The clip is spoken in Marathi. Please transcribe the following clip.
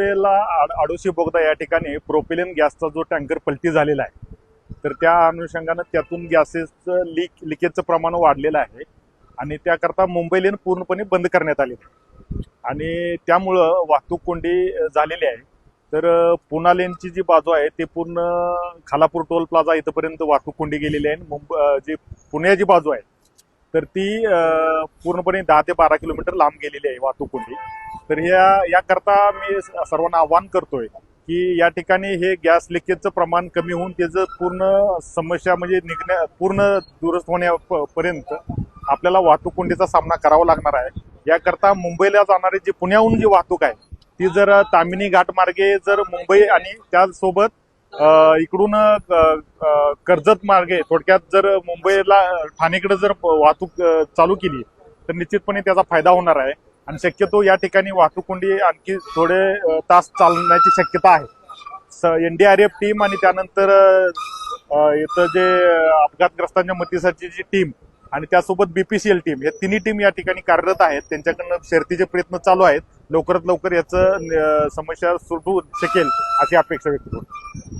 मुंबईला आडोशी बोगदा या ठिकाणी प्रोपिलिन गॅसचा जो टँकर पलटी झालेला आहे, तर त्या अनुषंगानं त्यातून गॅसेसचं लिकेजचं प्रमाण वाढलेलं आहे आणि त्याकरता मुंबई लेन पूर्णपणे बंद करण्यात आली आणि त्यामुळं वाहतूक कोंडी झालेली आहे। तर पुणा लेनची जी बाजू आहे ते पूर्ण खालापूर टोल प्लाझा इथपर्यंत वाहतूक कोंडी गेलेली आहे। जी पुण्याची बाजू आहे तर ती पूर्णपणे 10 ते 12 किलोमीटर लांब गेलेली आहे वाहतूक कोंडी। तर याकरता मी सर्वांना आवाहन करतोय की या ठिकाणी हे गॅस लिकेजचं प्रमाण कमी होऊन त्याचं पूर्ण समस्या म्हणजे पूर्ण दुरुस्त होण्यापर्यंत आपल्याला वाहतूक कोंडीचा सामना करावा लागणार आहे। याकरता मुंबईला जाणारी जी पुण्याहून जी वाहतूक आहे ती जर तामिनी घाट मार्गे जर मुंबई आणि त्यासोबत इकडून कर्जत मार्गे थोडक्यात जर मुंबईला ठाणेकडे जर वाहतूक चालू केली तर निश्चितपणे त्याचा फायदा होणार आहे आणि शक्यतो या ठिकाणी वाहतूक कोंडी आणखी थोडे तास चालण्याची शक्यता आहे। NDRF टीम आणि त्यानंतर इथं जे अपघातग्रस्तांच्या मदतीसाठी जी टीम आणि त्यासोबत BPCL टीम हे तिन्ही टीम या ठिकाणी कार्यरत आहेत। त्यांच्याकडनं शर्थीचे प्रयत्न चालू आहेत। लवकरात लवकर याचं समस्या सुटू शकेल अशी अपेक्षा व्यक्त करतो।